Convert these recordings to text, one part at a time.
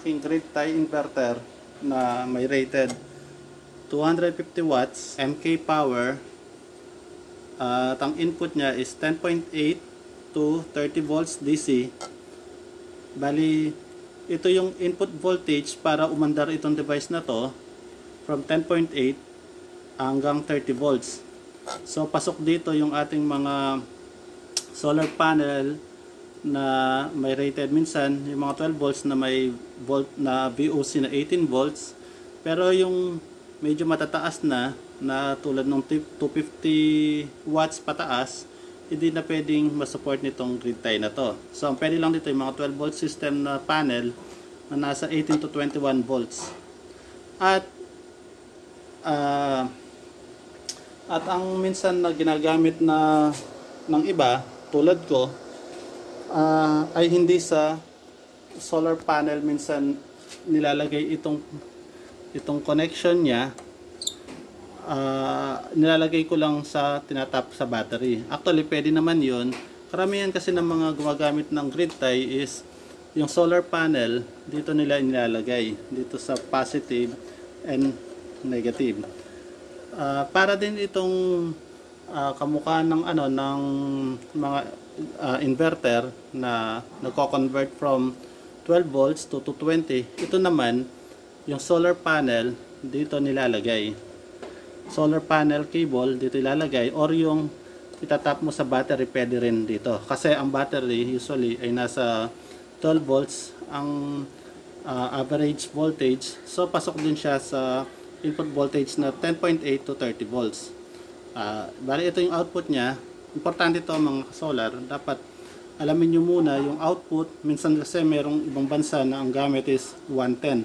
aking grid tie inverter na may rated 250 watts, MK power. At ang input niya is 10.8 to 30 volts DC. Bali, ito yung input voltage para umandar itong device na to from 10.8 hanggang 30 volts. So pasok dito yung ating mga solar panel na may rated, minsan yung mga 12 volts na may volt na VOC na 18 volts, pero yung medyo matataas na tulad ng 250 watts pataas, hindi na pwedeng masupport nitong grid tie na to. So ang pwede lang dito yung mga 12 volt system na panel na nasa 18 to 21 volts. At ang minsan na ginagamit na ng iba tulad ko ay hindi sa solar panel minsan nilalagay itong connection niya. Nilalagay ko lang sa tinatap sa battery. Actually pwede naman yun. Karamihan kasi ng mga gumagamit ng grid tie is yung solar panel dito nila nilalagay dito sa positive and negative. Para din itong kamukha ng ng mga inverter na nagko-convert from 12 volts to 220. Ito naman yung solar panel dito nilalagay. Solar panel cable dito ilalagay, or yung itatap mo sa battery pwede rin dito. Kasi ang battery usually ay nasa 12 volts ang average voltage. So pasok din siya sa input voltage na 10.8 to 30 volts. Bali ito yung output niya. Importante ito mga solar. Dapat alamin nyo muna yung output. Minsan kasi merong ibang bansa na ang gamit is 110.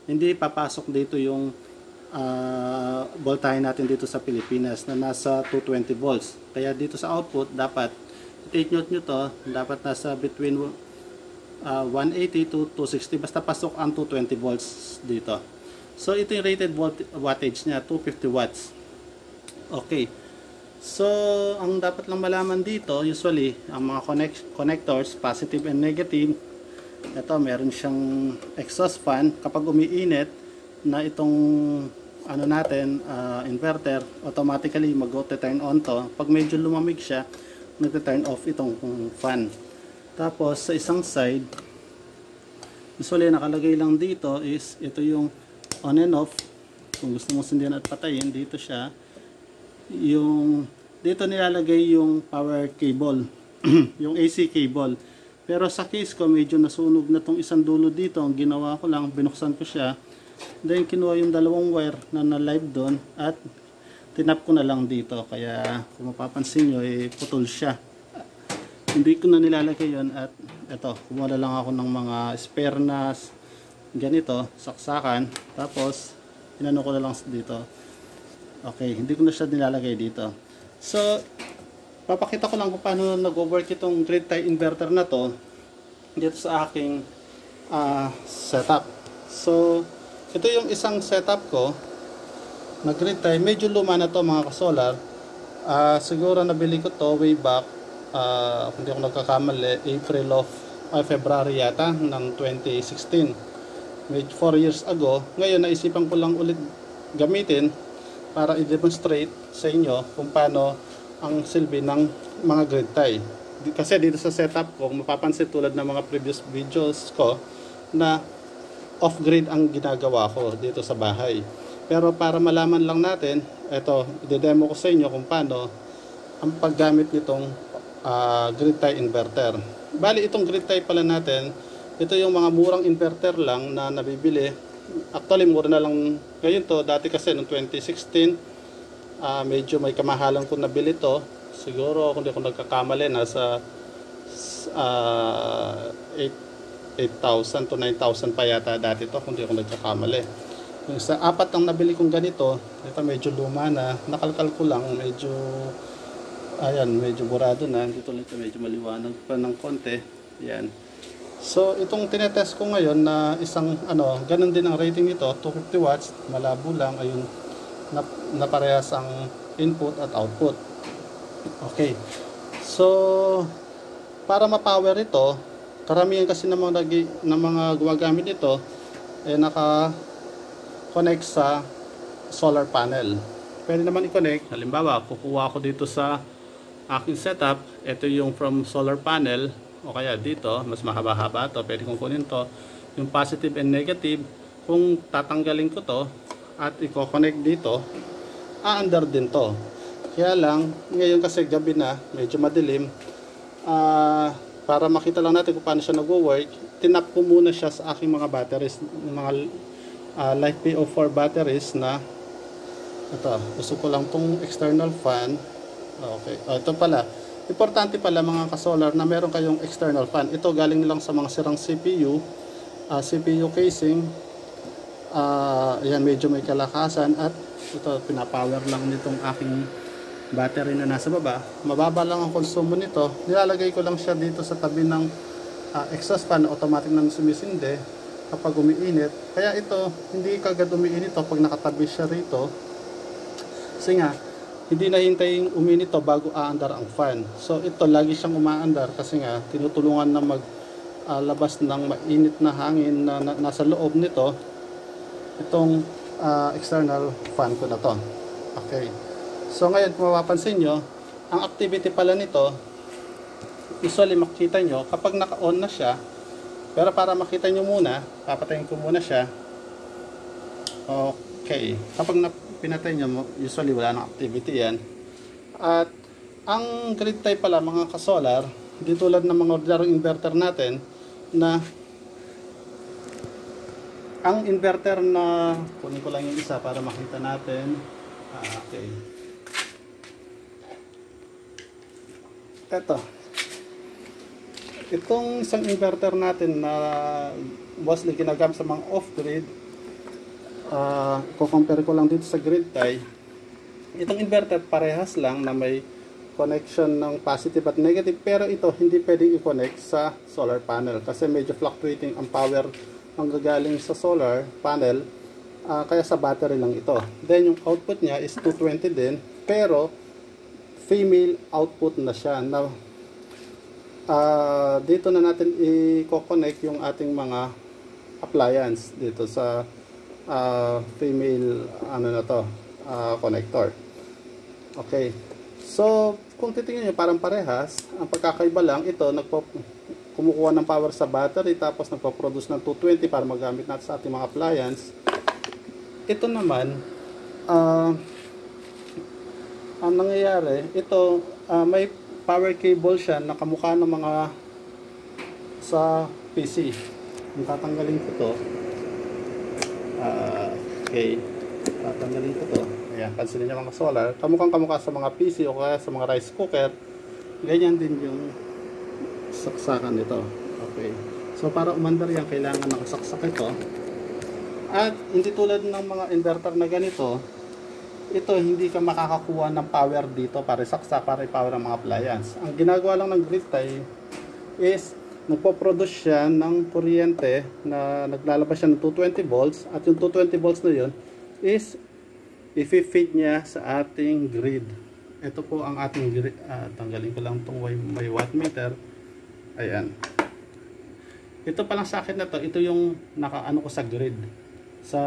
Hindi papasok dito yung voltahe natin dito sa Pilipinas na nasa 220 volts. Kaya dito sa output dapat take note nyo to, dapat nasa between 180 to 260. Basta pasok ang 220 volts dito. So ito yung rated wattage niya, 250 watts. Okay. So ang dapat lang malaman dito, usually ang mga connectors, positive and negative, ito meron siyang exhaust fan. Kapag umiinit na itong natin, inverter, automatically mag-turn on to. Pag medyo lumamig siya, nag-turn off itong fan. Tapos sa isang side, usually nakalagay lang dito is ito yung on and off. Kung gusto mo sundan at patayin, dito siya. Yung dito nilalagay yung power cable, yung AC cable. Pero sa case ko medyo nasunog na tong isang dulo dito. Ang ginawa ko lang, binuksan ko siya. Then kinuha yung dalawang wire na live doon at tinap ko na lang dito. Kaya kung mapapansin nyo, putol siya. Hindi ko na nilalagay yun. At eto, kumuha lang ako ng mga spare na ganito, saksakan. Tapos inano ko na lang dito. Okay, hindi ko na siya nilalagay dito. So papakita ko lang kung paano nag-work itong grid tie inverter na to dito sa aking setup. So ito yung isang setup ko na grid tie. Medyo luma na to mga kasolar. Siguro nabili ko to way back, kung di ako nagkakamali, February yata ng 2016. Medyo 4 years ago. Ngayon naisipan ko lang ulit gamitin para i-demonstrate sa inyo kung paano ang silbi ng mga grid tie. Kasi dito sa setup ko, mapapansin tulad ng mga previous videos ko na off-grid ang ginagawa ko dito sa bahay. Pero para malaman lang natin, ito, i-demo ko sa inyo kung paano ang paggamit nitong grid tie inverter. Bali, itong grid tie pala natin, ito yung mga murang inverter lang na nabibili. Actually, mura na lang ngayon to. Dati kasi noong 2016, medyo may kamahalan ko nabili to. Siguro kung di ako nagkakamali, nasa 8,000 to 9,000 pa yata dati to, kung di ako nagkakamali. Yung sa apat ang nabili kong ganito, ito medyo luma na. Nakalkal ko lang, medyo ayan, medyo burado na. Dito lang ito, medyo maliwanag pa ng konti. Ayan. So itong tinetest ko ngayon na isang ganun din ang rating nito, 250 watts, malabo lang, ayun, na parehas ang input at output. Okay. So para ma-power ito, karamihan kasi ng mga gumagamit nito naka-connect sa solar panel. Pwede naman i-connect. Halimbawa, kukuha ako dito sa aking setup. Ito yung from solar panel. O kaya dito, mas mahaba-haba to. Pwede kong kunin to. Yung positive and negative. Kung tatanggalin ko to at i-connect dito, aandar din to. Kaya lang, ngayon kasi gabi na, medyo madilim. Para makita lang natin kung paano siya nagwo-work, tinap ko muna siya sa aking mga batteries, mga Life PO4 batteries na ito, gusto ko lang tong external fan. Okay, ito pala, importante pala mga ka-solar na meron kayong external fan. Ito galing lang sa mga sirang CPU, CPU casing. Yan, medyo may kalakasan at ito, pinapower lang nitong aking battery na nasa baba. Mababa lang ang konsumo nito. Nilalagay ko lang siya dito sa tabi ng exhaust fan, automatic nang sumisindi kapag umiinit. Kaya ito, hindi kagad umiinit to pag nakatabi siya rito. Kasi nga, hindi na hintayin uminit to bago aandar ang fan. So ito, lagi siyang umaandar kasi nga, tinutulungan na maglabas ng mainit na hangin na nasa loob nito itong external fan ko na to. Okay. So ngayon, kung mapapansin nyo, ang activity pala nito, usually makikita nyo, kapag naka-on na siya, pero para makita nyo muna, papatayin ko muna siya. Okay. Kapag pinatay nyo, usually wala nang activity yan. At ang grid tie pala mga ka-solar, hindi tulad ng mga ordinaryong inverter natin, na ang inverter na, kunin ko lang yung isa para makita natin. Okay. Itong isang inverter natin na mostly ginagamit sa mga off-grid, kukompare ko lang dito sa grid tie. Itong inverter parehas lang na may connection ng positive at negative, pero ito hindi pwedeng i-connect sa solar panel kasi medyo fluctuating ang power ang gagaling sa solar panel, kaya sa battery lang ito. Then yung output niya is 220 din, pero female output na siya. Now, dito na natin i-connect yung ating mga appliance dito sa female connector. Okay. So, kung titingnan nyo, parang parehas. Ang pagkakaiba lang, ito kumukuha ng power sa battery tapos nagpo-produce ng 220 para magamit natin sa ating mga appliance. Ito naman, ang nangyayari, ito may power cable siya na kamukha ng mga sa PC. Kung tatanggalin ko to, okay, tatanggalin ko to. Ayan, pansinin niyo mga solar, kamukha sa mga PC o kaya sa mga rice cooker. Ganyan din yung saksakan nito. Okay, so para umandar yan, kailangan nakasaksak ito. At hindi tulad ng mga inverter na ganito, ito hindi ka makakakuha ng power dito para saksa, para i-power ang mga appliance. Ang ginagawa lang ng grid tie is nagpo-produce siya ng kuryente na naglalabas siya ng 220 volts at yung 220 volts na yun is i-feed niya sa ating grid. Ito po ang ating grid. Tanggalin ko lang itong may wattmeter. Ayan. Ito pa lang sa akin na to, ito yung nakaano ko sa grid, sa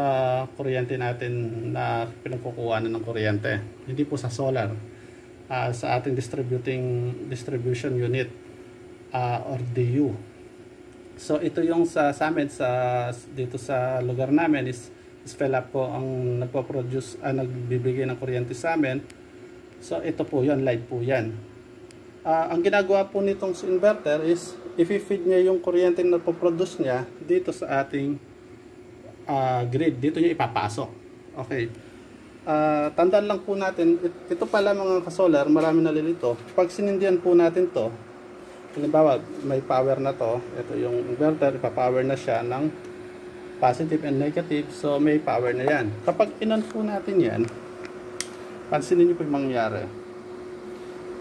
kuryente natin na pinagkukuha ng kuryente, hindi po sa solar, sa ating distribution unit or DU. So ito yung sa amin dito sa lugar namin is Spelap po ang nagpo-produce, nagbibigay ng kuryente sa amin. So ito po yan, live po yan. Ang ginagawa po nitong inverter is i-feed niya yung kuryente na po-produce niya dito sa ating grid. Dito niya ipapasok. Okay. Tandaan lang po natin, ito pala mga ka-solar, marami nalilito. Pag sinindihan po natin to, halimbawa may power na to, ito yung inverter, ipapower na siya ng positive and negative, so may power na yan. Kapag inon po natin yan, pansinin niyo po yung mangyayari.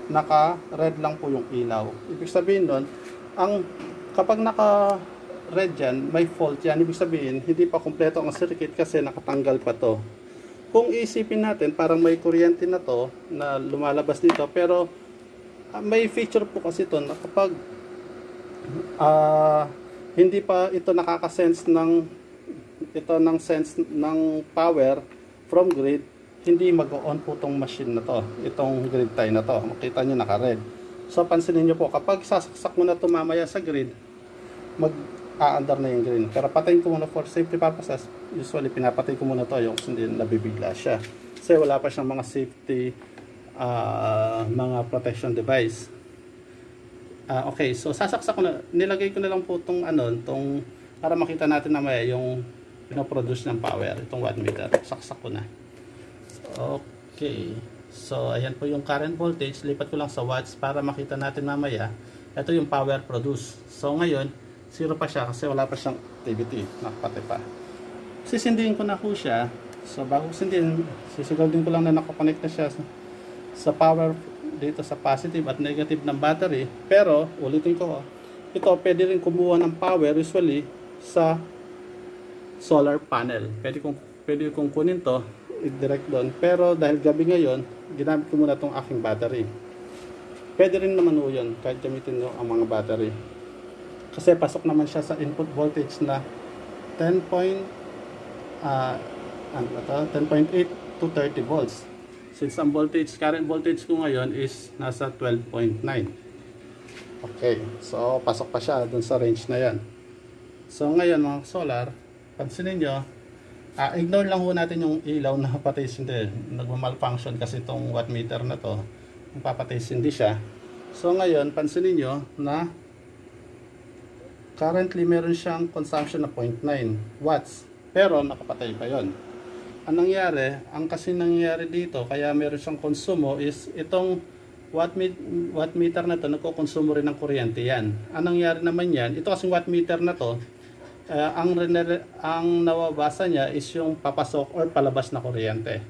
Naka-red lang po yung ilaw. Ibig sabihin nun, kapag naka-red yan, may fault yan. Ibig sabihin, hindi pa kumpleto ang circuit kasi nakatanggal pa to. Kung isipin natin, parang may kuryente na to na lumalabas dito, pero may feature po kasi to na kapag hindi pa ito nakaka-sense ng sense ng power from grid, hindi mag-on po itong machine na to, itong grid tie na to. Makita nyo naka-red. So pansinin nyo po, kapag sasaksak mo na ito mamaya sa grid, mag-aandar na yung green. Pero patayin ko muna for safety purposes. Usually pinapatay ko muna to yung hindi nabibigla siya. Kasi wala pa siyang mga safety mga protection device. Okay, so sasaksak ko na, nilagay ko na lang po itong para makita natin namaya yung pinoproduce ng power, itong wattmeter. Saksak ko na. Okay, so ayan po yung current voltage. Lipat ko lang sa watts para makita natin mamaya. Ito yung power produce. So ngayon, 0 pa siya kasi wala pa siyang activity. Nakapatay pa. Sisindihin ko na po siya. So bago sindihin, sisigurdin ko lang na nakakonect na siya sa power dito sa positive at negative ng battery. Pero ulitin ko, ito pwede rin kumuha ng power usually sa solar panel. Pwede kong kunin to i-direct doon. Pero dahil gabi ngayon, ginamit ko muna itong aking battery. Pwede rin naman o yun kahit gamitin nyo ang mga battery. Kasi pasok naman siya sa input voltage na 10.8 to 30 volts. Since ang current voltage ko ngayon is nasa 12.9. Okay, so pasok pa siya dun sa range na yan. So ngayon mga solar, pansinin nyo, ignore lang ho natin yung ilaw na patay hindi. Nagmamalfunction kasi itong wattmeter na to. Papatay hindi siya. So ngayon, pansinin nyo na currently meron siyang consumption na 0.9 watts. Pero nakapatay pa yon. Ang nangyari dito, kaya meron siyang konsumo is itong wattmeter na to, nagkokonsumo rin ng kuryente yan. Ang nangyari naman yan, ito kasing wattmeter na to, ang nawabasa niya is yung papasok or palabas na kuryente.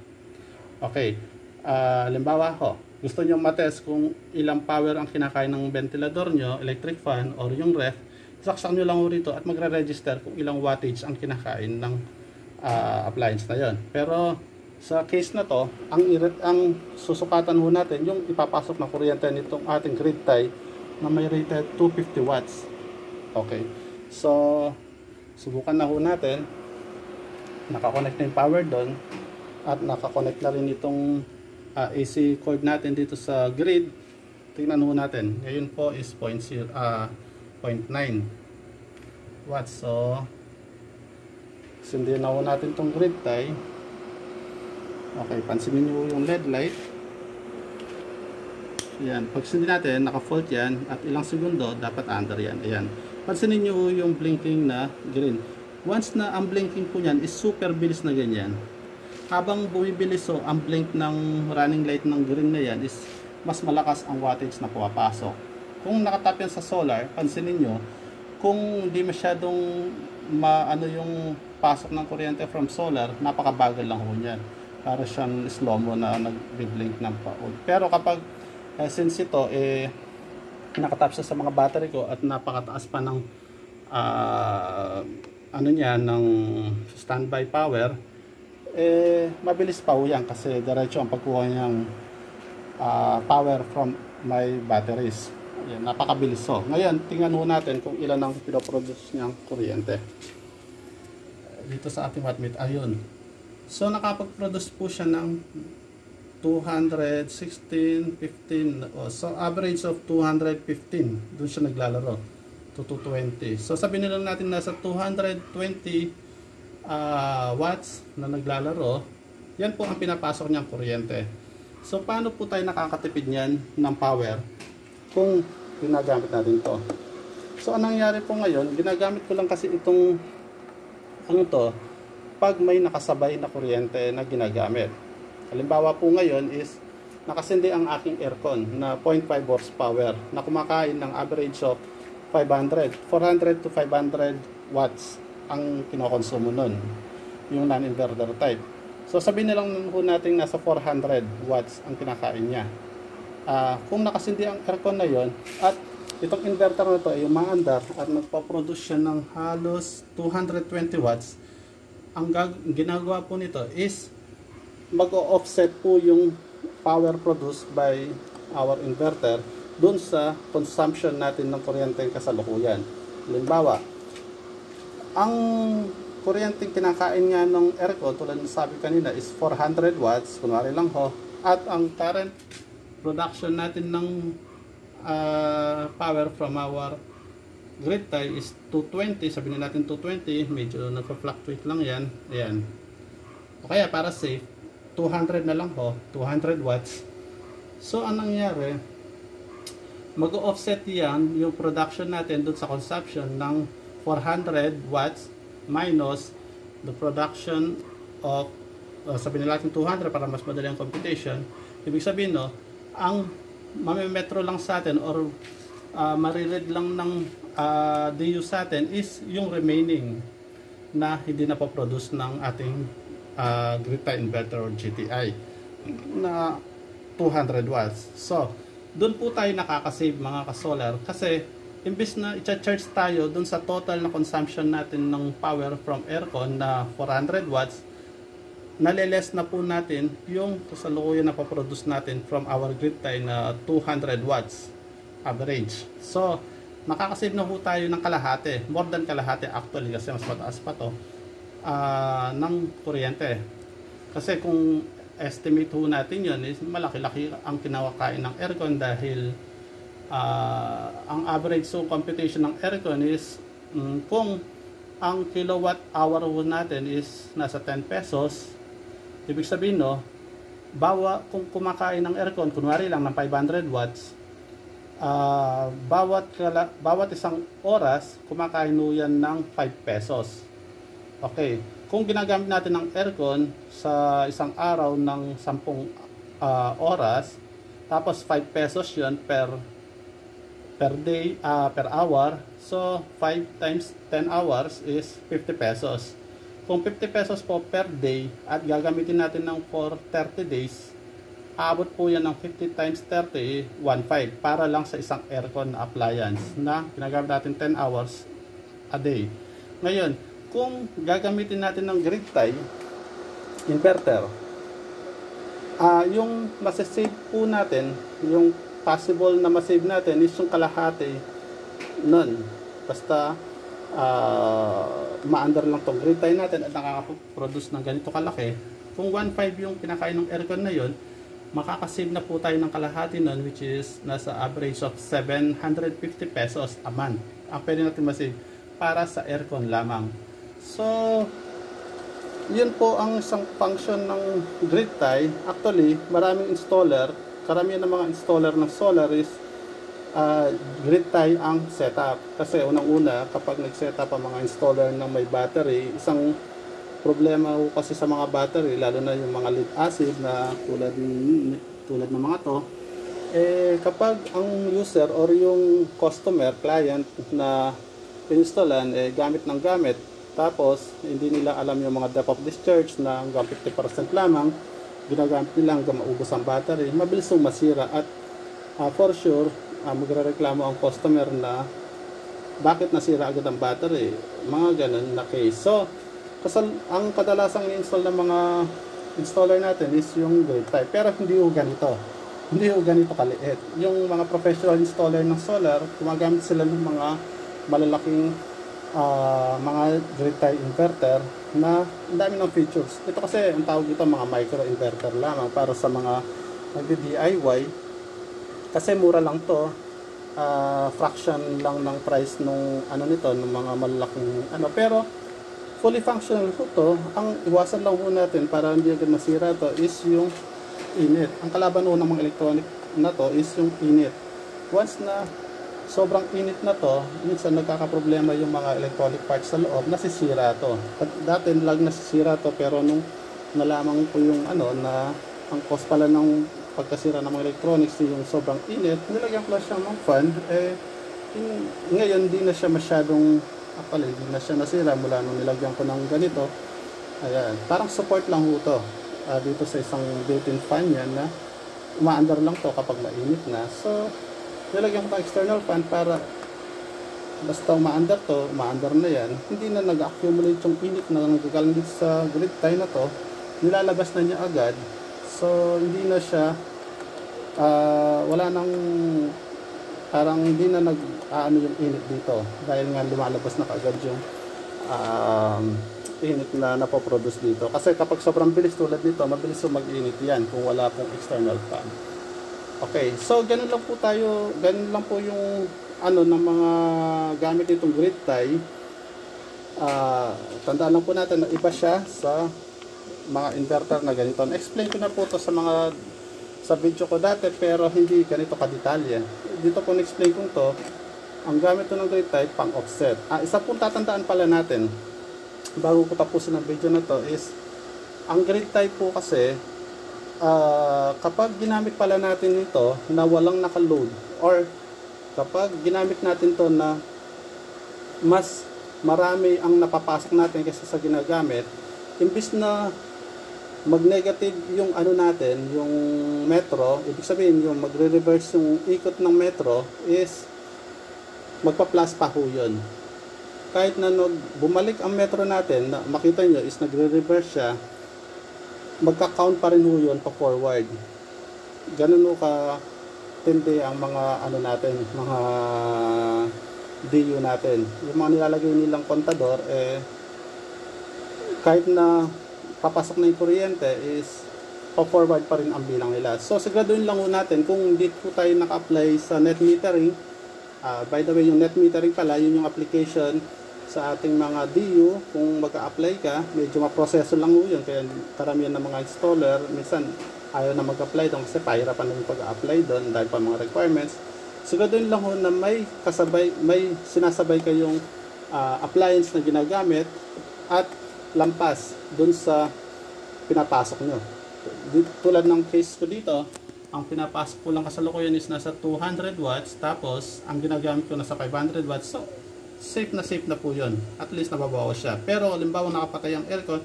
Okay, halimbawa gusto nyo matest kung ilang power ang kinakain ng ventilador nyo, electric fan, or yung ref, saksak nyo lang rito at magre-register kung ilang wattage ang kinakain ng appliance na yon. Pero sa case na to, ang susukatan ho natin yung ipapasok na kuryente nitong ating grid tie na may rated 250 watts. Okay, so subukan na ho natin. Nakakonect na yung power doon at nakakonect na rin itong AC cord natin dito sa grid. Tingnan ho natin. Ngayon po is 0.9 watts. So sindihan na ho natin itong grid tie. Okay, pansinin nyo yung LED light. Ayan, pag sindihan natin, naka-fault yan at ilang segundo dapat under yan. Ayan, pansinin nyo yung blinking na green. Once na ang blinking po yan is super bilis na ganyan. Habang bumibilis ang blink ng running light ng green na yan is mas malakas ang wattage na pumapasok. Kung nakatap yan sa solar, pansinin nyo, kung hindi masyadong yung pasok ng kuryente from solar, napakabagal lang ho yan. Para siyang slow-mo na nag-blink ng paod. Pero kapag since ito nakatap siya sa mga battery ko at napakataas pa ng ng standby power, mabilis pa ho yan kasi diretso ang pagkuha niyang power from my batteries. Ayan, napakabilis ho. Ngayon, tingnan ho natin kung ilan ang pinoproduce niyang kuryente. Dito sa ating wattmeter, ayun. So nakapag-produce po siya ng 216, 15, so average of 215. Doon siya naglalaro to 220. So sabihin nila natin nasa 220 watts na naglalaro. Yan po ang pinapasok niyang kuryente. So paano po tayo nakakatipid niyan ng power kung ginagamit natin to? So anong nangyari po ngayon, ginagamit ko lang kasi itong pag may nakasabay na kuryente na ginagamit. Halimbawa po ngayon is nakasindi ang aking aircon na 0.5 horsepower na kumakain ng average of 400 to 500 watts ang kinokonsumo nun, yung non-inverter type. So sabihin na lang po natin nasa 400 watts ang kinakain niya. Kung nakasindi ang aircon na yon at itong inverter na to ay umaandar at nagpa-produce siya ng halos 220 watts, ang ginagawa po nito is mag-offset po yung power produced by our inverter dun sa consumption natin ng kuryente kasalukuyan. Halimbawa, ang kuryenteng kinakain nga ng aircon, tulad ng sabi kanina, is 400 watts, kunwari lang ho, at ang current production natin ng power from our grid tie is 220, sabihin natin 220, medyo nagpa-fluctuate lang yan, ayan. O kaya para safe, 200 na lang ho, 200 watts. So, anong nangyari? Mag-offset yan, yung production natin dun sa consumption ng 400 watts minus the production of sabihin natin 200 para mas madali ang computation. Ibig sabihin, no, ang mamimetro lang sa atin or mariread lang ng DU sa atin is yung remaining na hindi na po-produce ng ating grid tie inverter or GTI na 200 watts. So, doon po tayo nakakasave mga ka-solar kasi imbis na i-charge tayo dun sa total na consumption natin ng power from aircon na 400 watts, naliles na po natin yung kasalukuyan na paproduce natin from our grid tie na 200 watts average. So, makakasave na po tayo ng kalahati, more than kalahati actually kasi mas mataas pa to, ng kuryente. Kasi kung estimate po natin yun, is malaki-laki ang kinakain ng aircon dahil ang average so computation ng aircon is kung ang kilowatt hour natin is nasa 10 pesos, ibig sabihin no, kung kumakain ng aircon kunwari lang ng 500 watts, bawat isang oras kumakain yan ng 5 pesos. Okay, kung ginagamit natin ng aircon sa isang araw ng 10 oras, tapos 5 pesos yun per day, per hour. So, 5 times 10 hours is 50 pesos. Kung 50 pesos po per day at gagamitin natin ng for 30 days, aabot po yan ng 50 times 30, 1.5 para lang sa isang aircon na appliance na ginagamit natin 10 hours a day. Ngayon, kung gagamitin natin ng grid tie inverter, yung masasave po natin, yung possible na masave natin is yung kalahati nun. Basta ma-under lang tong grid tie natin at nakaka-produce ng ganito kalaki. Kung 1.5 yung pinakain ng aircon na yun, makakasave na po tayo ng kalahati nun, which is nasa average of 750 pesos a month. Ang pwede natin masave para sa aircon lamang. So, yun po ang isang function ng grid tie. Actually, maraming installer, karamihan ng mga installer ng solar is grid tie ang setup. Kasi unang-una, kapag nag-setup ang mga installer ng may battery, isang problema ko kasi sa mga battery, lalo na yung mga lead acid na tulad ng mga to, kapag ang user or yung customer, client na installan, gamit ng gamit, tapos hindi nila alam yung mga depth of discharge na hanggang 50% lamang, ginagamit nila hanggang maubos ang battery, mabilis yung masira at for sure, magre-reklamo ang customer na bakit nasira agad ang battery, mga ganun na case. So, ang kadalasang i-install ng mga installer natin is yung grid tie, pero hindi yung ganito. Hindi yung ganito kaliit. Yung mga professional installer ng solar, gumagamit sila ng mga malalaking mga grid tie inverter na ang dami ng features. Ito kasi ang tawag dito mga micro inverter lamang para sa mga nagdi-DIY kasi mura lang to, fraction lang ng price nung ano nito, ng mga malalaking ano, pero fully functional po to. Ang iwasan lang po natin para hindi agad masira to is yung init. Ang kalaban po ng mga electronic na to is yung init. Once na sobrang init na to, minsan nagkakaproblema yung mga electronic parts sa loob, nasisira to. At dati lang nasisira to, pero nung nalaman ko yung ano na ang cause pala ng pagkasira ng mga electronics yung sobrang init, nilagyan ko lang siya ng fan, ngayon di na siya masyadong hindi na siya nasira mula nung nilagyan ko ng ganito. Ayan, parang support lang ho to dito sa isang built-in fan yan na umaandar lang to kapag mainit na. So, nilagyan ko ng external fan para basta umaandar to, umaandar na yan, hindi na nag-accumulate yung init na nagagaling dito sa grid tie na to, nilalabas na niya agad. So, hindi na siya wala nang parang hindi na ano yung init dito dahil nga lumalabas na kaagad yung init na napoproduce dito. Kasi kapag sobrang bilis tulad nito, mabilis yung mag-init yan kung wala pong external fan. Okay, so ganun lang po yung ano ng mga gamit nitong grid tie. Tandaan lang po natin na iba siya sa mga inverter na ganito. Na-explain ko na po to sa video ko dati, pero hindi ganito kadetalye. Dito po na-explain ko to. Ang gamit ko ng grid tie pang offset. Isa pong tatandaan pala natin bago ko tapusin ang video na to is ang grid tie po kasi kapag ginamit pala natin ito na walang naka-load, or kapag ginamit natin to na mas marami ang napapasok natin kaysa sa ginagamit, imbis na mag-negative yung ano natin, yung metro, ibig sabihin yung magre-reverse yung ikot ng metro is magpa-plus pa ho yun. Kahit na bumalik ang metro natin, na makita nyo is nagre-reverse siya, magka-count pa rin ho yun pa forward. Ganun ho ka tindi ang mga ano natin, mga DU natin. Yung mga nilalagay nilang kontador, kahit na papasok na yung kuryente is pa-forward pa rin ang bilang nila. So siguraduhin lang ho natin kung hindi po tayo naka-apply sa net metering. By the way, yung net metering pala, yun yung application sa ating mga DU. Kung mag-a-apply ka, medyo maproseso lang ho yun. Kaya karamihan ng mga installer, minsan ayaw na mag-apply doon kasi pahirapan na yung pag-a-apply doon dahil pa mga requirements. Siguraduhin lang ho na may sinasabay kayong appliance na ginagamit at lampas dun sa pinapasok nyo. Tulad ng case ko dito, ang pinapasok ko lang kasalukuyan is nasa 200 watts, tapos ang ginagamit ko nasa 500 watts. So safe na po yun, at least nababawas siya. Pero halimbawa nakapatay ang aircon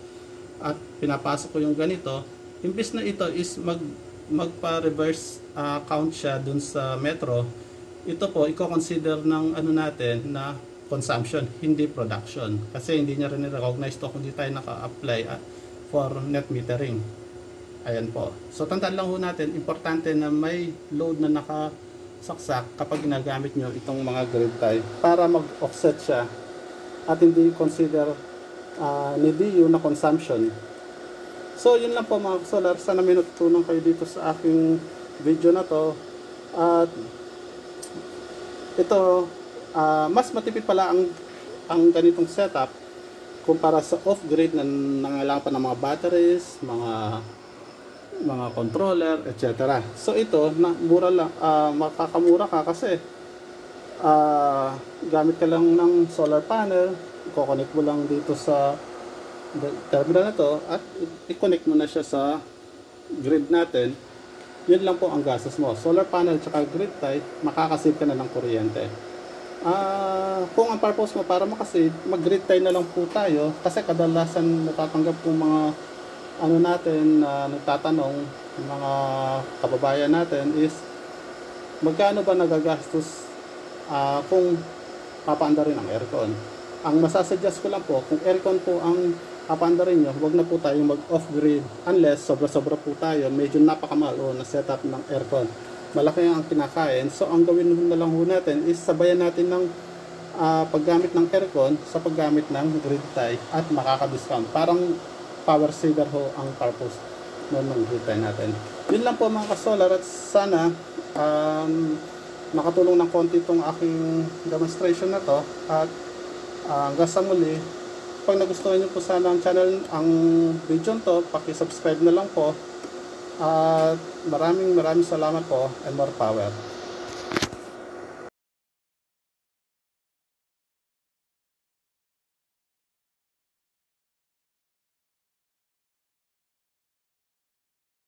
at pinapasok ko yung ganito, imbis na ito is magpa-reverse count siya dun sa metro, ito po i-consider ng ano natin na consumption, hindi production. Kasi hindi niya rin recognize to kung hindi tayo naka-apply for net metering. Ayan po. So tandaan lang ho natin, importante na may load na nakasaksak kapag ginagamit nyo itong mga grid tie para mag-offset siya at hindi consider ni DU na consumption. So yun lang po mga solar. Sana may natutunan kayo dito sa aking video na to. At ito, mas matipid pala ang ganitong setup kumpara sa off-grid na nangailangan pa ng mga batteries, mga controller, etc. So ito, mura lang, makakamura ka kasi gamit ka lang ng solar panel, i-connect mo lang dito sa terminal na to at i-connect mo na siya sa grid natin. Yun lang po ang gastos mo. Solar panel tsaka grid tie, makakasave ka na ng kuryente. Kung ang purpose mo para makasave, mag-grid tie na lang po tayo kasi kadalasan natatanggap po mga ano natin na nagtatanong, mga kababayan natin is magkano ba nagagastos kung papaandarin ang aircon. Ang masasuggest ko lang po, kung aircon po ang papaandarin nyo, huwag na po tayong mag-off-grid unless sobra-sobra po tayo, medyo napakamahal na setup ng aircon. Malaki ang kinakain. So ang gawin na lang ho natin is sabayan natin ng paggamit ng aircon sa paggamit ng grid tie at makaka-discount. Parang power saver ho ang purpose ng grid tie natin. Yun lang po mga kasolar, at sana nakatulong ng konti itong aking demonstration na to. At hanggang sa muli, pag nagustuhan nyo po sana ang channel, ang video to, paki-subscribe na lang po. At maraming salamat po and more power.